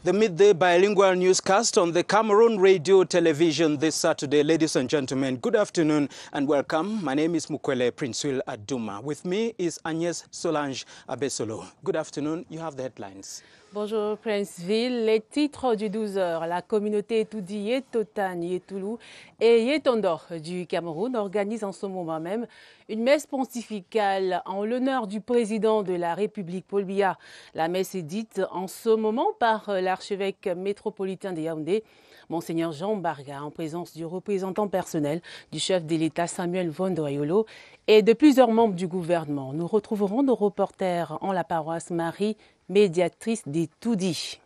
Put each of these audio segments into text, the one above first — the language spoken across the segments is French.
The midday bilingual newscast on the Cameroon Radio Television this Saturday. Ladies and gentlemen, good afternoon and welcome. My name is Mukwele Prince-Will Aduma. With me is Agnès Solange Abesolo. Good afternoon. You have the headlines. Bonjour Princeville, les titres du 12h. La communauté Toudi Yetotan, Yetoulou et Yetondor du Cameroun organise en ce moment même une messe pontificale en l'honneur du président de la République, Paul Biya. La messe est dite en ce moment par l'archevêque métropolitain de Yaoundé, Monseigneur Jean Barga, en présence du représentant personnel du chef de l'État Samuel Vondoyolo et de plusieurs membres du gouvernement. Nous retrouverons nos reporters en la paroisse Marie, médiatrice des Toudi.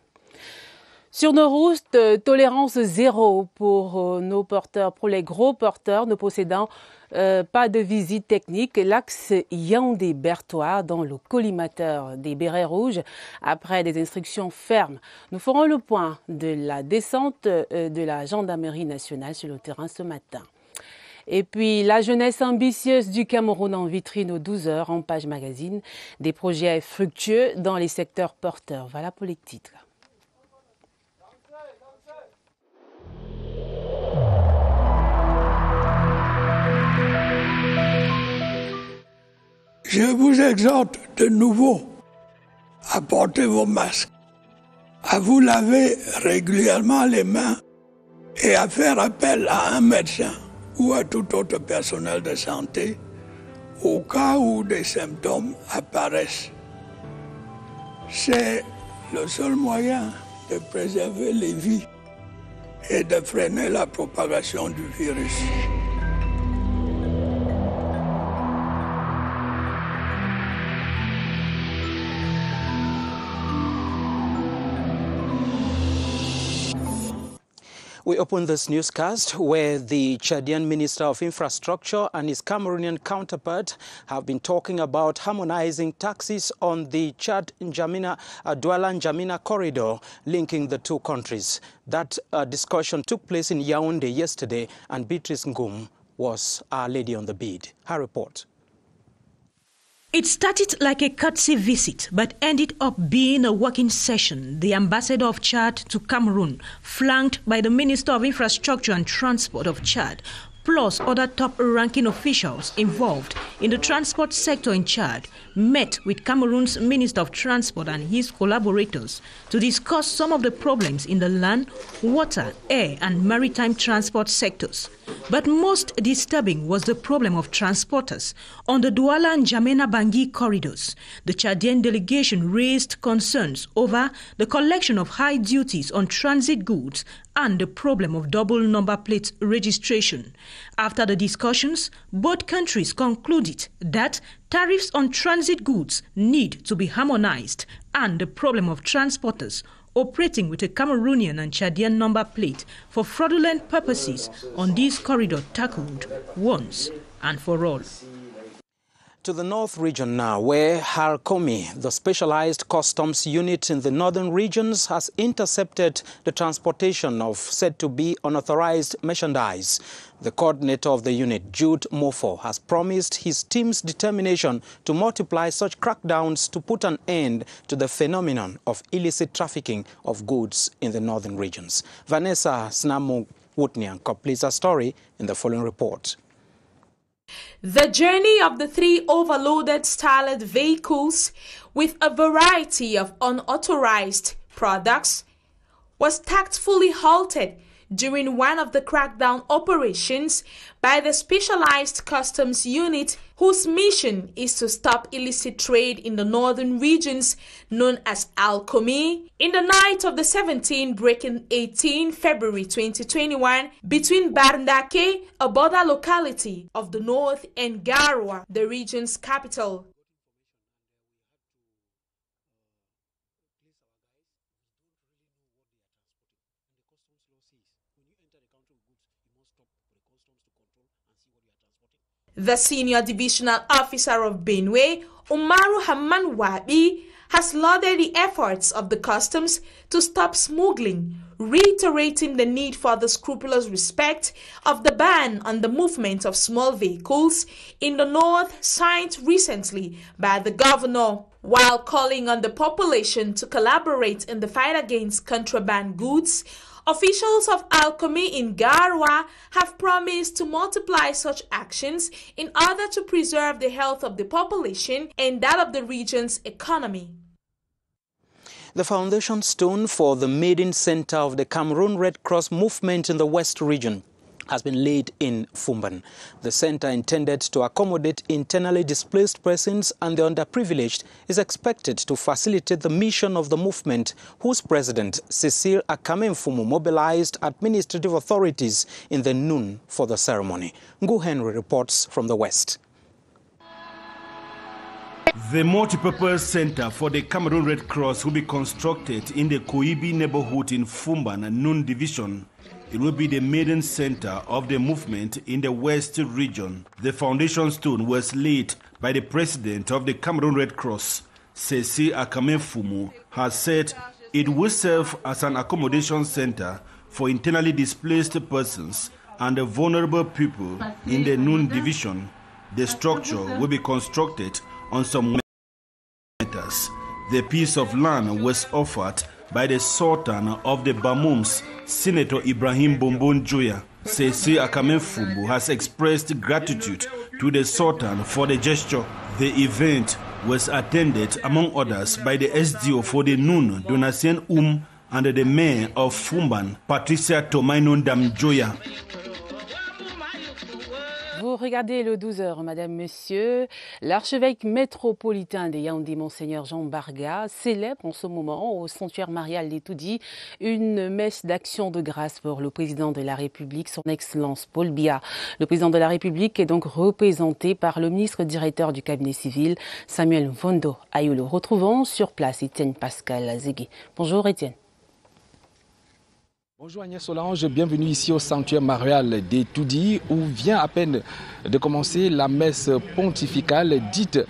Sur nos routes, tolérance zéro pour nos porteurs, pour les gros porteurs, ne possédant pas de visite technique. L'axe Yaoundé-Bertois dans le collimateur des Bérets Rouges après des instructions fermes. Nous ferons le point de la descente de la gendarmerie nationale sur le terrain ce matin. Et puis, la jeunesse ambitieuse du Cameroun en vitrine aux 12h en page magazine. Des projets fructueux dans les secteurs porteurs. Voilà pour les titres. Je vous exhorte de nouveau à porter vos masques, à vous laver régulièrement les mains et à faire appel à un médecin ou à tout autre personnel de santé au cas où des symptômes apparaissent. C'est le seul moyen de préserver les vies et de freiner la propagation du virus. We open this newscast where the Chadian Minister of Infrastructure and his Cameroonian counterpart have been talking about harmonizing taxis on the Chad-Douala-N'Djamena corridor linking the two countries. That discussion took place in Yaoundé yesterday, and Beatrice Ngum was our lady on the beat. Her report. It started like a courtesy visit, but ended up being a working session. The ambassador of Chad to Cameroon, flanked by the Minister of Infrastructure and Transport of Chad, plus other top-ranking officials involved in the transport sector in Chad, met with Cameroon's Minister of Transport and his collaborators to discuss some of the problems in the land, water, air and maritime transport sectors. But most disturbing was the problem of transporters on the Douala-N'Djamena-Bangui corridors. The Chadian delegation raised concerns over the collection of high duties on transit goods and the problem of double number plate registration. After the discussions, both countries concluded that tariffs on transit goods need to be harmonized and the problem of transporters operating with a Cameroonian and Chadian number plate for fraudulent purposes on this corridor tackled once and for all. To the North region now, where Harkomi, the specialized customs unit in the northern regions, has intercepted the transportation of said to be unauthorized merchandise. The coordinator of the unit, Jude Mofo, has promised his team's determination to multiply such crackdowns to put an end to the phenomenon of illicit trafficking of goods in the northern regions. Vanessa Snamu-Wutnian completes her story in the following report. The journey of the three overloaded starless vehicles with a variety of unauthorized products was tactfully halted during one of the crackdown operations by the specialized customs unit whose mission is to stop illicit trade in the northern regions known as Alkomi in the night of the 17th breaking 18 February 2021 between Barndake, a border locality of the north, and Garoua, the region's capital. The senior divisional officer of Benue, Umaru Hamman Wabi, has lauded the efforts of the customs to stop smuggling, reiterating the need for the scrupulous respect of the ban on the movement of small vehicles in the north signed recently by the governor. While calling on the population to collaborate in the fight against contraband goods, officials of Alcomi in Garwa have promised to multiply such actions in order to preserve the health of the population and that of the region's economy. The foundation stone for the maiden center of the Cameroon Red Cross movement in the West region has been laid in Fumban. The center, intended to accommodate internally displaced persons and the underprivileged, is expected to facilitate the mission of the movement, whose president, Cecile Akamemfumu, mobilized administrative authorities in the noon for the ceremony. Ngu Henry reports from the West. The multi-purpose center for the Cameroon Red Cross will be constructed in the Koibi neighborhood in Fumban, Nun Division. It will be the maiden center of the movement in the West region. The foundation stone was laid by the president of the Cameroon Red Cross, Cecile Akamemfumu, has said it will serve as an accommodation center for internally displaced persons and the vulnerable people in the Nun Division. The structure will be constructed on some meters. The piece of land was offered by the Sultan of the Bamums, Senator Ibrahim Bombon Joya. Cecile Akamemfumu has expressed gratitude to the Sultan for the gesture. The event was attended, among others, by the SDO for the Nun, Donatien and the mayor of Fumban, Patricia Tomainon Dam Joya. Vous regardez le 12h, Madame, Monsieur. L'archevêque métropolitain de Yaoundé, Monseigneur Jean Barga, célèbre en ce moment au sanctuaire marial d'Etoudi une messe d'action de grâce pour le président de la République, son Excellence Paul Biya. Le président de la République est donc représenté par le ministre directeur du cabinet civil, Samuel Mvondo Ayolo. Retrouvons sur place Étienne Pascal Azégué. Bonjour Étienne. Bonjour Agnès Solange, bienvenue ici au sanctuaire marial d'Etoudi où vient à peine de commencer la messe pontificale dite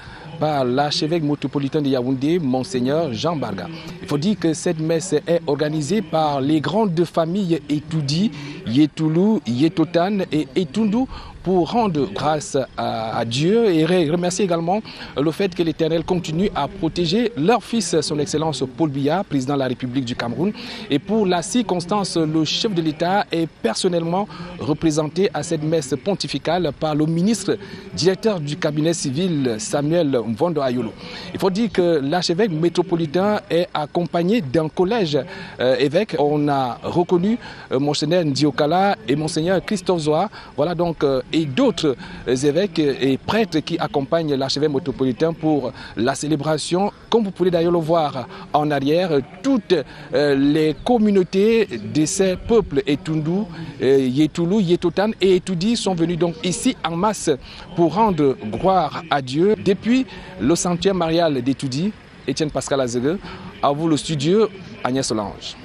par l'archevêque métropolitain de Yaoundé, Monseigneur Jean Barga. Il faut dire que cette messe est organisée par les grandes familles Etoudi, Yetoulou, Yetotan et Etundu pour rendre grâce à Dieu et remercier également le fait que l'Éternel continue à protéger leur fils, son Excellence Paul Biya, président de la République du Cameroun. Et pour la circonstance, le chef de l'État est personnellement représenté à cette messe pontificale par le ministre directeur du cabinet civil, Samuel Mvondo Ayolo. Il faut dire que l'archevêque métropolitain est accompagné d'un collège évêque. On a reconnu Monseigneur Ndiokala et Monseigneur Christophe Zoa. Voilà donc et d'autres évêques et prêtres qui accompagnent l'archevêque métropolitain pour la célébration. Comme vous pouvez d'ailleurs le voir en arrière, toutes les communautés de ces peuples Etundu, Yetoulou, Yetotan et Etoudi sont venus donc ici en masse pour rendre gloire à Dieu. Depuis le sanctuaire marial d'Etoudi, Étienne Pascal Azégué, à vous le studio, Agnès Solange.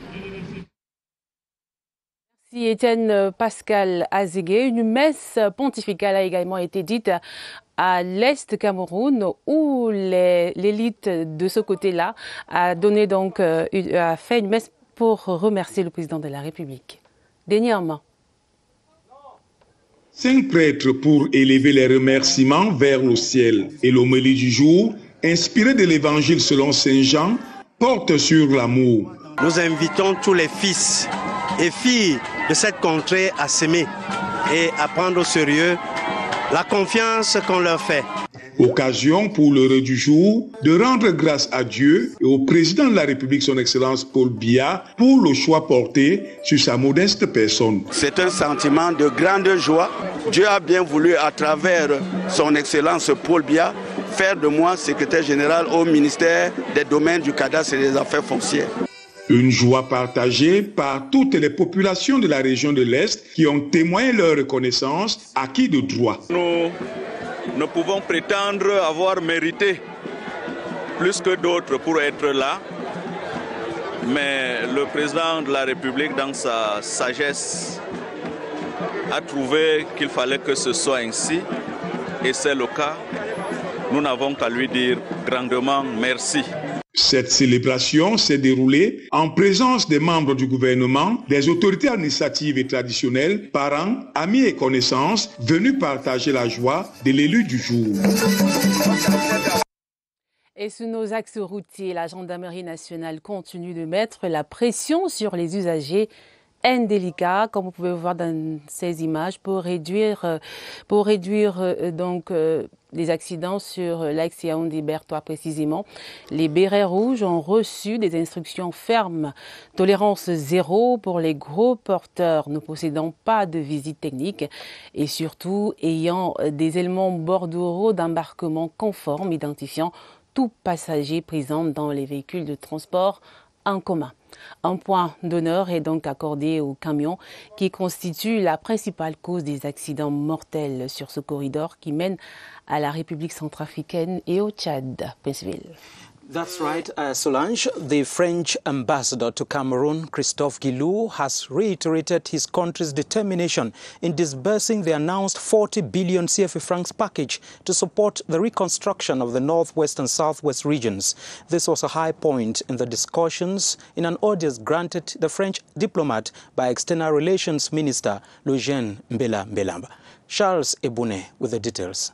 Merci Étienne Pascal Azégué. Une messe pontificale a également été dite à l'Est Cameroun où l'élite de ce côté-là a fait une messe pour remercier le président de la République. Dernièrement. 5 prêtres pour élever les remerciements vers le ciel. Et l'homélie du jour, inspirée de l'évangile selon Saint Jean, porte sur l'amour. Nous invitons tous les fils et filles de cette contrée à s'aimer et à prendre au sérieux la confiance qu'on leur fait. Occasion pour l'heure du jour de rendre grâce à Dieu et au président de la République, son Excellence Paul Biya, pour le choix porté sur sa modeste personne. C'est un sentiment de grande joie. Dieu a bien voulu, à travers son Excellence Paul Biya, faire de moi secrétaire général au ministère des domaines du cadastre et des affaires foncières. Une joie partagée par toutes les populations de la région de l'Est qui ont témoigné leur reconnaissance acquis de droit. Nous ne pouvons prétendre avoir mérité plus que d'autres pour être là, mais le président de la République, dans sa sagesse, a trouvé qu'il fallait que ce soit ainsi, et c'est le cas. Nous n'avons qu'à lui dire grandement merci. Cette célébration s'est déroulée en présence des membres du gouvernement, des autorités administratives et traditionnelles, parents, amis et connaissances venus partager la joie de l'élu du jour. Et sur nos axes routiers, la gendarmerie nationale continue de mettre la pression sur les usagers indélicats, comme vous pouvez voir dans ces images, pour réduire les accidents sur l'axe Yaoundé-Bertois précisément. Les bérets rouges ont reçu des instructions fermes. Tolérance zéro pour les gros porteurs ne possédant pas de visite technique et surtout ayant des éléments bordereaux d'embarquement conformes identifiant tout passager présent dans les véhicules de transport en commun. Un point d'honneur est donc accordé aux camions qui constituent la principale cause des accidents mortels sur ce corridor qui mène à la République centrafricaine et au Tchad. Princeville. That's right, Solange. The French ambassador to Cameroon, Christophe Guilou, has reiterated his country's determination in disbursing the announced 40 billion CFA francs package to support the reconstruction of the northwest and southwest regions. This was a high point in the discussions in an audience granted the French diplomat by External Relations Minister Eugène Mbela-Mbelamba. Charles Ebune with the details.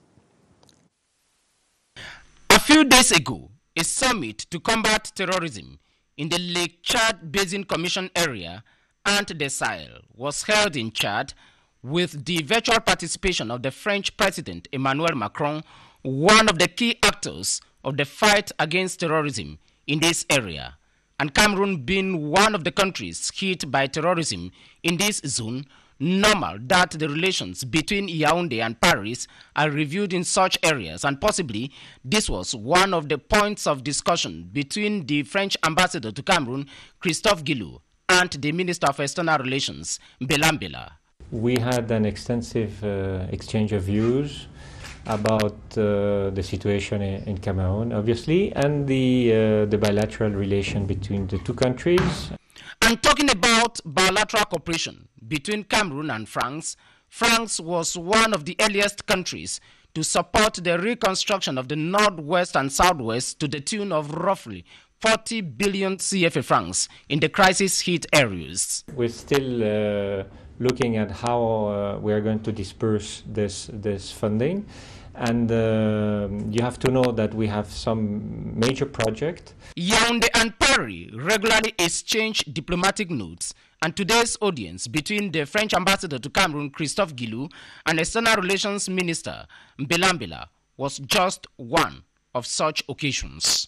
A few days ago, a summit to combat terrorism in the Lake Chad Basin Commission area and the Sahel was held in Chad with the virtual participation of the French President Emmanuel Macron, one of the key actors of the fight against terrorism in this area, and Cameroon being one of the countries hit by terrorism in this zone. Normal that the relations between Yaoundé and Paris are reviewed in such areas, and possibly this was one of the points of discussion between the French ambassador to Cameroon, Christophe Guilou, and the Minister of External Relations, Mbela-Mbela. We had an extensive exchange of views about the situation in Cameroon, obviously, and the bilateral relation between the two countries. And talking about bilateral cooperation between Cameroon and France, France was one of the earliest countries to support the reconstruction of the northwest and southwest to the tune of roughly 40 billion CFA francs in the crisis-hit areas. We're still looking at how we are going to disperse this funding. And you have to know that we have some major projects. Yaoundé and Paris regularly exchange diplomatic notes, and today's audience between the French ambassador to Cameroon, Christophe Guilou, and External Relations Minister Mbela-Mbela was just one of such occasions.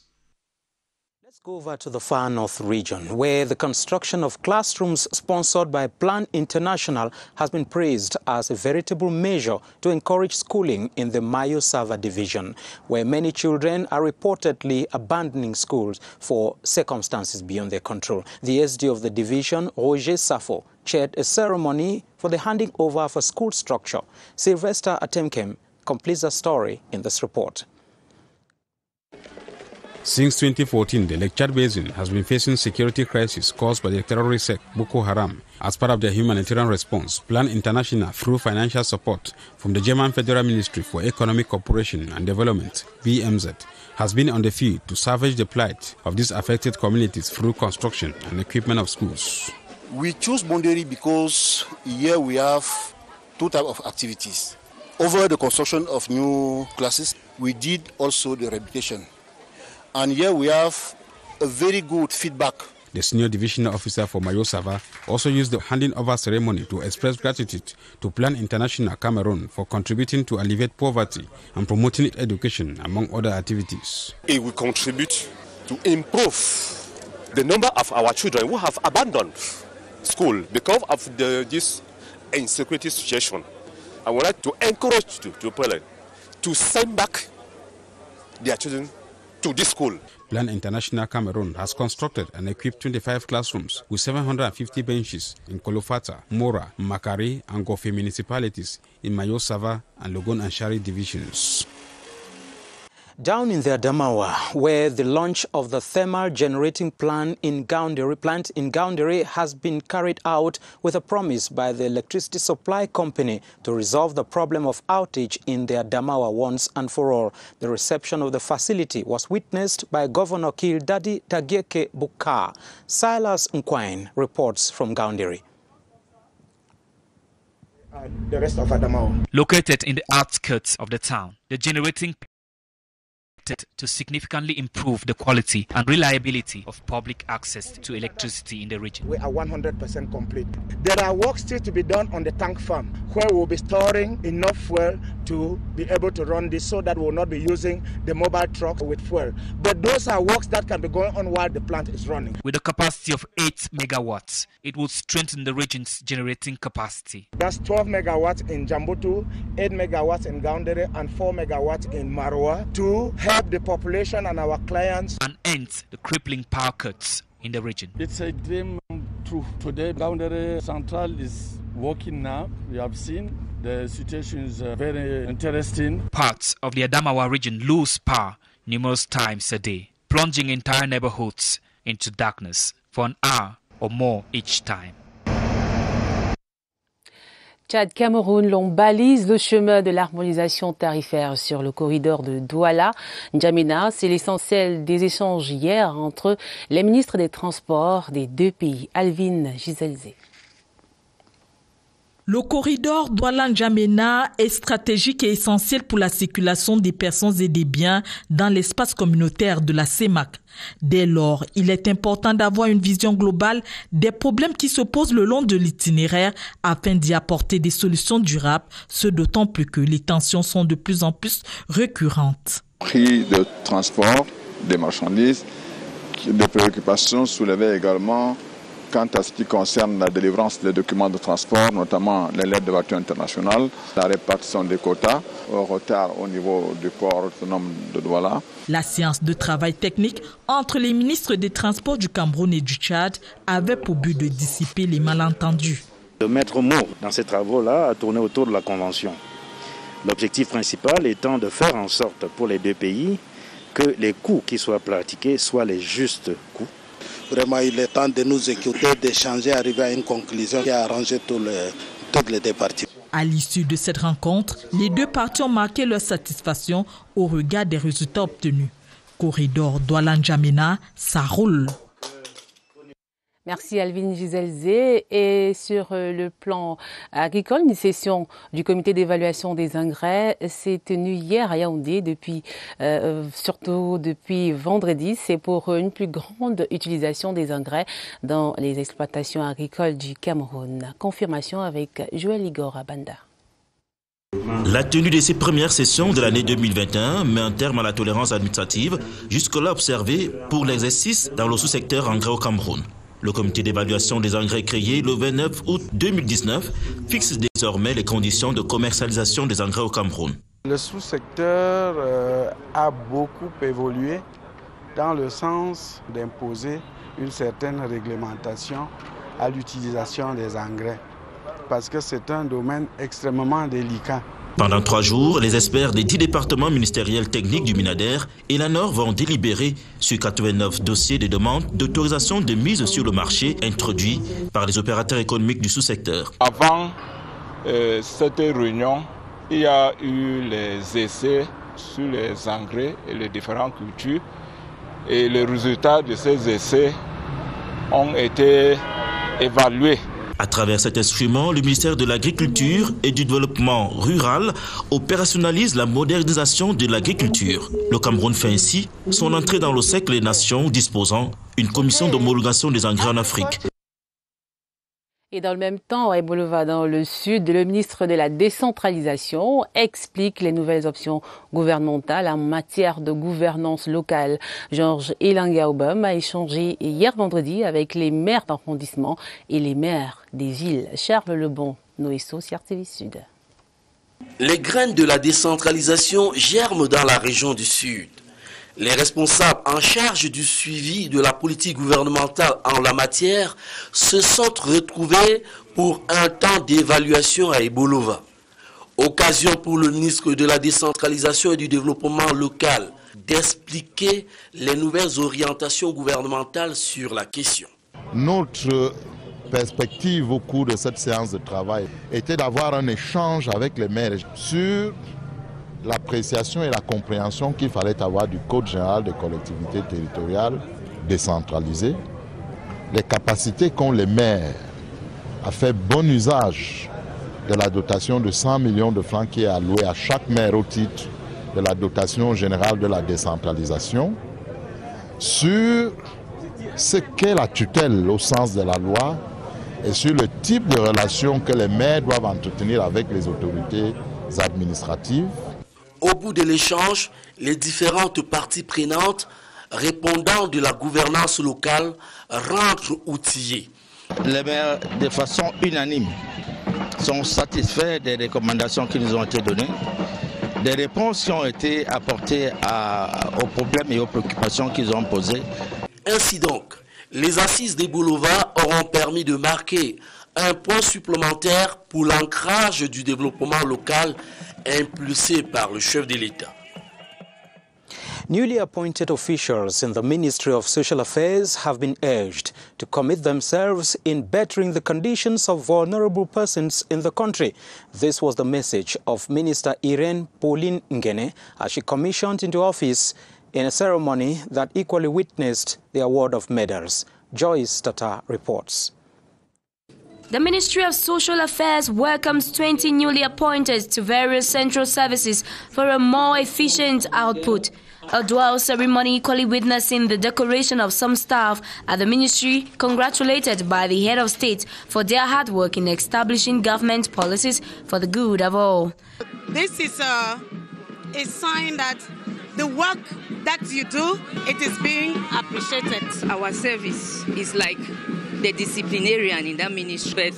Let's go over to the far north region, where the construction of classrooms sponsored by Plan International has been praised as a veritable measure to encourage schooling in the Mayo Sava division, where many children are reportedly abandoning schools for circumstances beyond their control. The SD of the division, Roger Safo, chaired a ceremony for the handing over of a school structure. Sylvester Atemkem completes the story in this report. Since 2014, the Lake Chad Basin has been facing security crisis caused by the terrorist sect Boko Haram. As part of their humanitarian response, Plan International, through financial support from the German Federal Ministry for Economic Cooperation and Development, BMZ, has been on the field to salvage the plight of these affected communities through construction and equipment of schools. We choose Bonderi because here we have two types of activities. Over the construction of new classes, we did also the rehabilitation. And here we have a very good feedback. The senior division officer for Mayo Sava also used the handing over ceremony to express gratitude to Plan International Cameroon for contributing to alleviate poverty and promoting education, among other activities. It will contribute to improve the number of our children who have abandoned school because of this insecurity situation. I would like to encourage the parents to send back their children to this school. Plan International Cameroon has constructed and equipped 25 classrooms with 750 benches in Kolofata, Mora, Makari, and Gofe municipalities in Mayo Sava and Logon and Shari divisions. Down in the Adamawa, where the launch of the thermal generating plant in Gaoundéré has been carried out with a promise by the electricity supply company to resolve the problem of outage in the Adamawa once and for all. The reception of the facility was witnessed by Governor Kildadi Tagieke Bukar. Silas Nkwine reports from Gaoundéré. The rest of Adamawa. Located in the outskirts of the town, the generating expected to significantly improve the quality and reliability of public access to electricity in the region. We are 100% complete. There are work still to be done on the tank farm, where we'll be storing enough fuel to be able to run this, so that we'll not be using the mobile trucks with fuel. But those are works that can be going on while the plant is running. With a capacity of 8 megawatts, it will strengthen the region's generating capacity. That's 12 megawatts in Jambutu, 8 megawatts in Gaundere, and 4 megawatts in Marwa, to help the population and our clients and end the crippling power cuts in the region. It's a dream true. Today, Gaundere Central is working now. We have seen the situation is very interesting. Parts of the Adamawa region lose power numerous times a day, plunging entire neighborhoods into darkness for an hour or more each time. Tchad-Cameroun, l'on balise le chemin de l'harmonisation tarifaire sur le corridor de Douala-N'Djamena. C'est l'essentiel des échanges hier entre les ministres des Transports des deux pays. Alvin Giselze. Le corridor Douala-N'Djamena est stratégique et essentiel pour la circulation des personnes et des biens dans l'espace communautaire de la CEMAC. Dès lors, il est important d'avoir une vision globale des problèmes qui se posent le long de l'itinéraire afin d'y apporter des solutions durables, ce d'autant plus que les tensions sont de plus en plus récurrentes. Prix de transport des marchandises, des préoccupations soulevées également quant à ce qui concerne la délivrance des documents de transport, notamment les lettres de voiture internationales, la répartition des quotas, au retard au niveau du port autonome de Douala. La séance de travail technique entre les ministres des Transports du Cameroun et du Tchad avait pour but de dissiper les malentendus. Le maître mot dans ces travaux-là a tourné autour de la Convention. L'objectif principal étant de faire en sorte pour les deux pays que les coûts qui soient pratiqués soient les justes coûts. Vraiment, il est temps de nous écouter, d'échanger, arriver à une conclusion qui a arrangé toutes les deux parties. À l'issue de cette rencontre, les deux parties ont marqué leur satisfaction au regard des résultats obtenus. Corridor Douala-N'Djamena, ça roule. Merci Alvin Giselze. Et sur le plan agricole, une session du comité d'évaluation des engrais s'est tenue hier à Yaoundé, surtout depuis vendredi. C'est pour une plus grande utilisation des engrais dans les exploitations agricoles du Cameroun. Confirmation avec Joël Igor Abanda. La tenue de ces premières sessions de l'année 2021 met un terme à la tolérance administrative jusque-là observée pour l'exercice dans le sous-secteur engrais au Cameroun. Le comité d'évaluation des engrais créé le 29 août 2019 fixe désormais les conditions de commercialisation des engrais au Cameroun. Le sous-secteur a beaucoup évolué dans le sens d'imposer une certaine réglementation à l'utilisation des engrais parce que c'est un domaine extrêmement délicat. Pendant 3 jours, les experts des 10 départements ministériels techniques du Minader et l'ANOR vont délibérer sur 89 dossiers de demande d'autorisation de mise sur le marché introduits par les opérateurs économiques du sous-secteur. Avant cette réunion, il y a eu les essais sur les engrais et les différentes cultures et les résultats de ces essais ont été évalués. À travers cet instrument, le ministère de l'Agriculture et du Développement rural opérationnalise la modernisation de l'agriculture. Le Cameroun fait ainsi son entrée dans le cercle des nations disposant d'une commission d'homologation des engrais en Afrique. Et dans le même temps, à Ebolova, dans le sud, le ministre de la décentralisation explique les nouvelles options gouvernementales en matière de gouvernance locale. Georges Ilanga-Obum a échangé hier vendredi avec les maires d'arrondissement et les maires des villes. Charles Lebon, Noésso, CRTV Sud. Les graines de la décentralisation germent dans la région du Sud. Les responsables en charge du suivi de la politique gouvernementale en la matière se sont retrouvés pour un temps d'évaluation à Ebolova. Occasion pour le ministre de la décentralisation et du développement local d'expliquer les nouvelles orientations gouvernementales sur la question. Notre perspective au cours de cette séance de travail était d'avoir un échange avec les maires sur l'appréciation et la compréhension qu'il fallait avoir du Code général des collectivités territoriales décentralisées, les capacités qu'ont les maires à faire bon usage de la dotation de 100 millions de francs qui est allouée à chaque maire au titre de la dotation générale de la décentralisation sur ce qu'est la tutelle au sens de la loi et sur le type de relation que les maires doivent entretenir avec les autorités administratives. Au bout de l'échange, les différentes parties prenantes répondant de la gouvernance locale rentrent outillées. Les maires, de façon unanime, sont satisfaits des recommandations qui nous ont été données, des réponses qui ont été apportées aux problèmes et aux préoccupations qu'ils ont posées. Ainsi donc, les assises des Boulova auront permis de marquer un point supplémentaire pour l'ancrage du développement local impulsé par le chef de l'État. Newly appointed officials in the Ministry of Social Affairs have been urged to commit themselves in bettering the conditions of vulnerable persons in the country. This was the message of Minister Irene Pauline Ngene as she commissioned into office in a ceremony that equally witnessed the award of medals. Joyce Tata reports. The Ministry of Social Affairs welcomes 20 newly appointed to various central services for a more efficient output. A dual ceremony equally witnessing the decoration of some staff at the ministry, congratulated by the head of state for their hard work in establishing government policies for the good of all. This is a sign that the work that you do, it is being appreciated. Our service is like the disciplinarian in that ministry.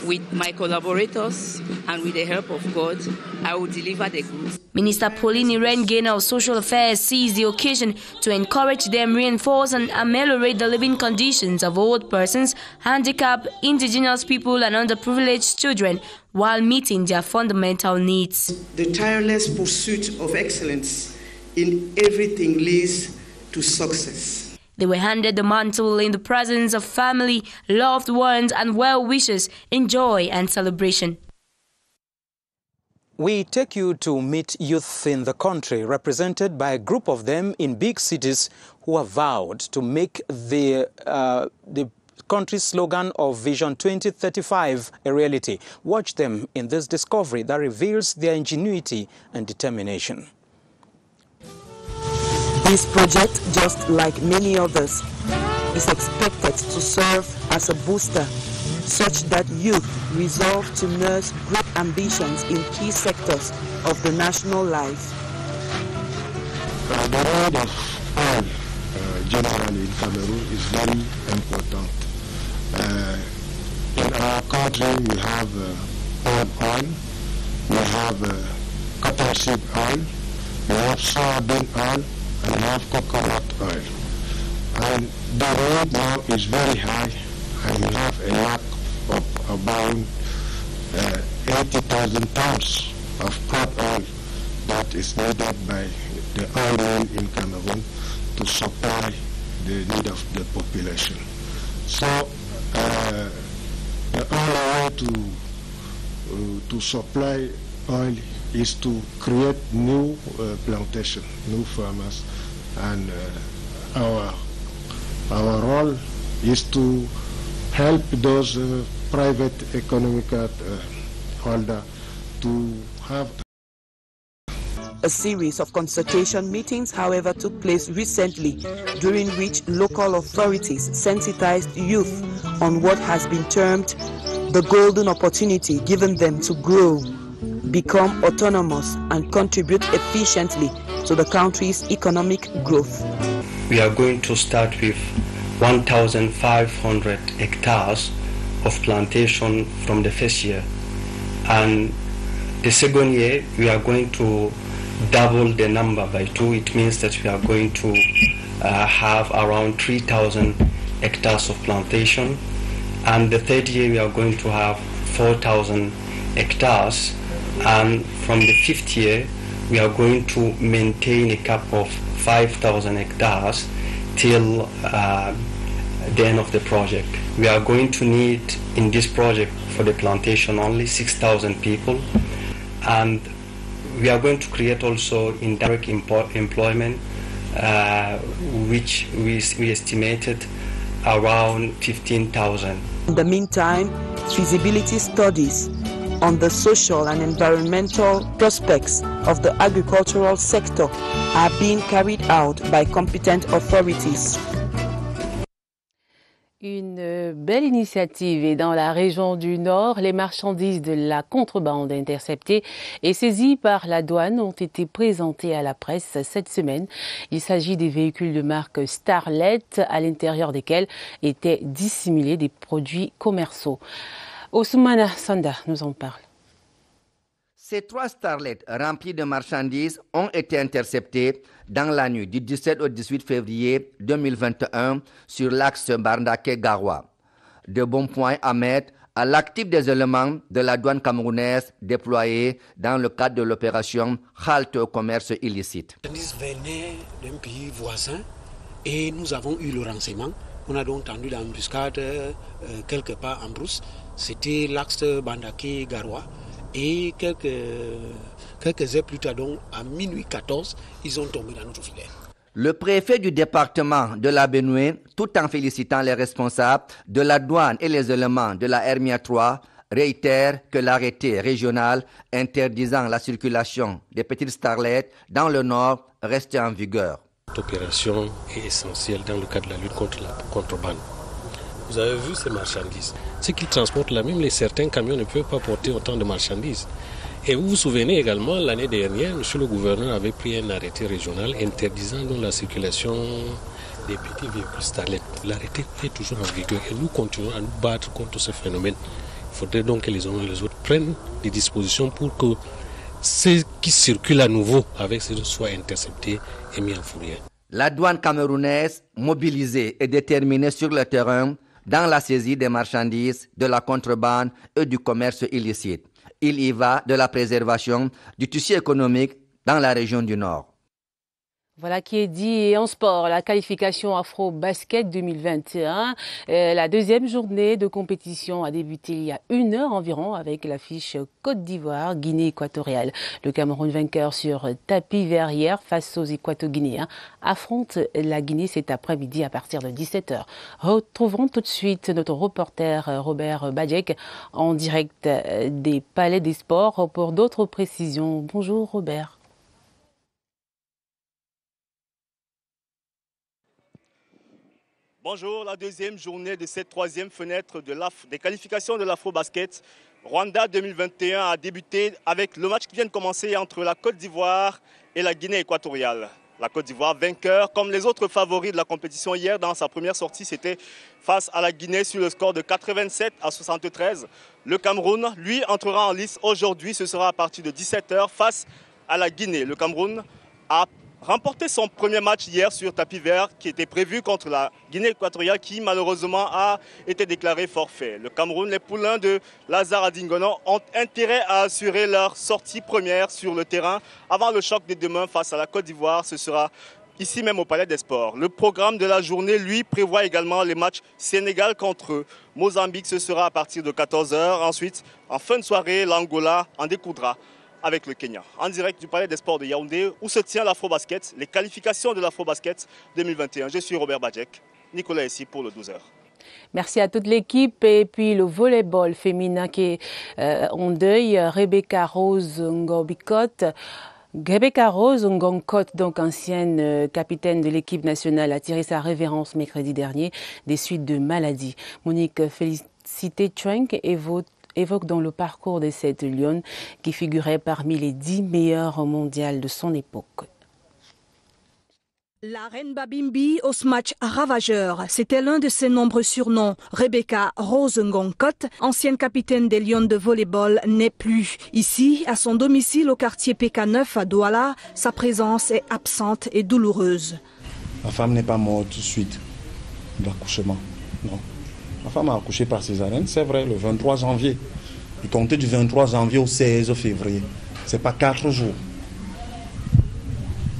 With my collaborators and with the help of God, I will deliver the goods. Minister Pauline Irene Ngene of Social Affairs seized the occasion to encourage them, reinforce and ameliorate the living conditions of old persons, handicapped, indigenous people and underprivileged children while meeting their fundamental needs. The tireless pursuit of excellence in everything leads to success. They were handed the mantle in the presence of family, loved ones and well-wishers in joy and celebration. We take you to meet youth in the country, represented by a group of them in big cities who have vowed to make the country's slogan of Vision 2035 a reality. Watch them in this discovery that reveals their ingenuity and determination. This project, just like many others, is expected to serve as a booster such that youth resolve to nurse great ambitions in key sectors of the national life. The role of oil generally in Cameroon is very important. In our country we have palm oil, we have cottonseed oil, we have soybean oil, and we have coconut oil. And the rate now is very high, and we have a lack of about 80,000 tons of crop oil that is needed by the oil mill in Cameroon to supply the need of the population. So the only way to supply oil is to create new plantation, new farmers, and our role is to help those private economic holder to have. A series of consultation meetings, however, took place recently, during which local authorities sensitized youth on what has been termed the golden opportunity given them to grow, become autonomous and contribute efficiently to the country's economic growth. We are going to start with 1,500 hectares of plantation from the first year, and the second year we are going to double the number by 2. It means that we are going to have around 3,000 hectares of plantation, and the third year we are going to have 4,000 hectares, and from the fifth year we are going to maintain a cap of 5,000 hectares till the end of the project. We are going to need in this project for the plantation only 6,000 people, and we are going to create also indirect employment, which we estimated around 15,000. In the meantime, feasibility studies on the social and environmental prospects of the agricultural sector are being carried out by competent authorities. Une belle initiative. Et dans la région du Nord, les marchandises de la contrebande interceptées et saisies par la douane ont été présentées à la presse cette semaine. Il s'agit des véhicules de marque Starlet, à l'intérieur desquels étaient dissimulés des produits commerciaux. Ousmane Sanda nous en parle. Ces 3 Starlets remplis de marchandises ont été interceptés dans la nuit du 17 au 18 février 2021 sur l'axe Barndake-Garoua. De bons points à mettre à l'actif des éléments de la douane camerounaise déployés dans le cadre de l'opération Halte au commerce illicite. Les marchandises venaient d'un pays voisin et nous avons eu le renseignement. On a donc tendu l'embuscade quelque part en brousse. C'était l'axe Barndake-Garoua. Et quelques heures plus tard, donc à minuit 14, ils ont tombé dans notre filet. Le préfet du département de la Benue, tout en félicitant les responsables de la douane et les éléments de la RMIA 3, réitère que l'arrêté régional interdisant la circulation des petites starlettes dans le nord reste en vigueur. Cette opération est essentielle dans le cadre de la lutte contre la contrebande. Vous avez vu ces marchandises. Ce qu'ils transportent là, même certains camions ne peuvent pas porter autant de marchandises. Et vous vous souvenez également, l'année dernière, monsieur le gouverneur avait pris un arrêté régional interdisant donc la circulation des petits véhicules Starlet. L'arrêté est toujours en vigueur et nous continuons à nous battre contre ce phénomène. Il faudrait donc que les uns et les autres prennent des dispositions pour que ceux qui circulent à nouveau avec ces soient interceptés et mis en fourrière. La douane camerounaise, mobilisée et déterminée sur le terrain, dans la saisie des marchandises, de la contrebande et du commerce illicite. Il y va de la préservation du tissu économique dans la région du Nord. Voilà qui est dit. Et en sport, la qualification Afro-Basket 2021. La deuxième journée de compétition a débuté il y a 1 heure environ avec l'affiche Côte d'Ivoire, Guinée équatoriale. Le Cameroun vainqueur sur tapis vert hier face aux Équato-Guinéens affronte la Guinée cet après-midi à partir de 17h. Retrouvons tout de suite notre reporter Robert Badjek en direct des Palais des Sports pour d'autres précisions. Bonjour Robert. Bonjour, la deuxième journée de cette 3e fenêtre des qualifications de l'Afro-Basket Rwanda 2021 a débuté avec le match qui vient de commencer entre la Côte d'Ivoire et la Guinée équatoriale. La Côte d'Ivoire vainqueur, comme les autres favoris de la compétition hier dans sa première sortie, c'était face à la Guinée sur le score de 87 à 73. Le Cameroun, lui, entrera en lice aujourd'hui, ce sera à partir de 17h face à la Guinée. Le Cameroun a remporté son premier match hier sur tapis vert qui était prévu contre la Guinée équatoriale qui malheureusement a été déclaré forfait. Le Cameroun, les poulains de Lazare Adingono ont intérêt à assurer leur sortie première sur le terrain avant le choc de demain face à la Côte d'Ivoire. Ce sera ici même au Palais des Sports. Le programme de la journée, lui, prévoit également les matchs Sénégal contre Mozambique. Ce sera à partir de 14h. Ensuite, en fin de soirée, l'Angola en découdra avec le Kenya. En direct du Palais des Sports de Yaoundé, où se tient l'Afro-Basket, les qualifications de l'Afro-Basket 2021. Je suis Robert Badjek, Nicolas ici pour le 12h. Merci à toute l'équipe. Et puis le volleyball féminin qui est en deuil, Rebecca Rose Ngonkot, donc ancienne capitaine de l'équipe nationale, a tiré sa révérence mercredi dernier des suites de maladie. Monique Félicité Trenk évoque dans le parcours de cette lionne qui figurait parmi les 10 meilleures mondiales de son époque. La reine Babimbi au match ravageur, c'était l'un de ses nombreux surnoms. Rebecca Rose Ngonkot, ancienne capitaine des Lions de volleyball, n'est plus. Ici, à son domicile au quartier PK9 à Douala, sa présence est absente et douloureuse. Ma femme n'est pas morte tout de suite de l'accouchement, non. Ma femme a accouché par césarienne, c'est vrai, le 23 janvier. Il comptait du 23 janvier au 16 février. C'est pas 4 jours.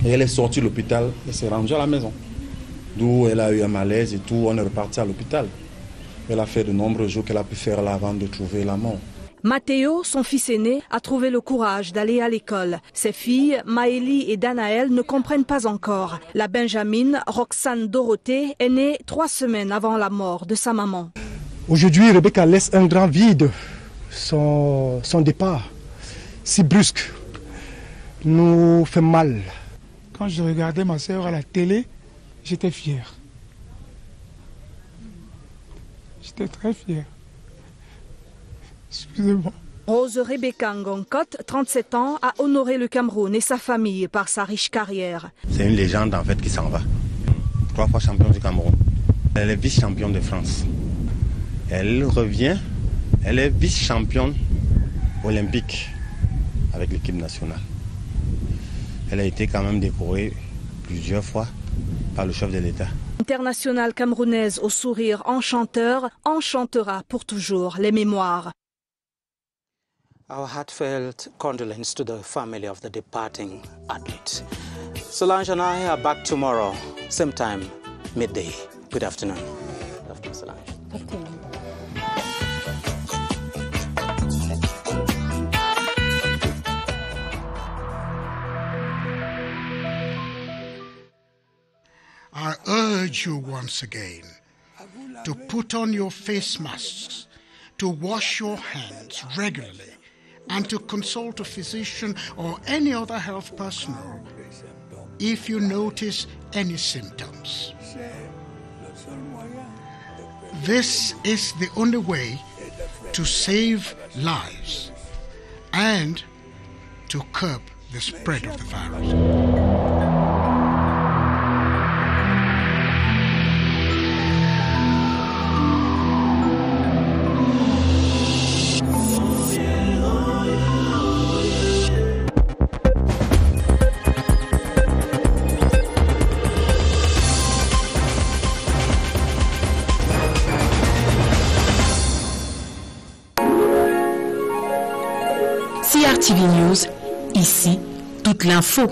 Et elle est sortie de l'hôpital et s'est rendue à la maison. D'où elle a eu un malaise et tout, on est reparti à l'hôpital. Elle a fait de nombreux jours qu'elle a pu faire là avant de trouver la mort. Matteo, son fils aîné, a trouvé le courage d'aller à l'école. Ses filles, Maëlie et Danaël, ne comprennent pas encore. La Benjamine, Roxane Dorothée, est née 3 semaines avant la mort de sa maman. Aujourd'hui, Rebecca laisse un grand vide son départ si brusque nous fait mal. Quand je regardais ma sœur à la télé, j'étais fier. J'étais très fier. Excusez-moi. Rose Rebecca Ngonkot, 37 ans, a honoré le Cameroun et sa famille par sa riche carrière. C'est une légende en fait qui s'en va. 3 fois championne du Cameroun. Elle est vice-championne de France. Elle revient, elle est vice-championne olympique avec l'équipe nationale. Elle a été quand même décorée plusieurs fois par le chef de l'État. Internationale camerounaise au sourire enchanteur, enchantera pour toujours les mémoires. Our heartfelt condolence to the family of the departing athlete. Solange and I are back tomorrow, same time, midday. Good afternoon. Good afternoon, Solange. Good afternoon. I urge you once again to put on your face masks, to wash your hands regularly, and to consult a physician or any other health personnel if you notice any symptoms. This is the only way to save lives and to curb the spread of the virus. CRTV News, ici, toute l'info.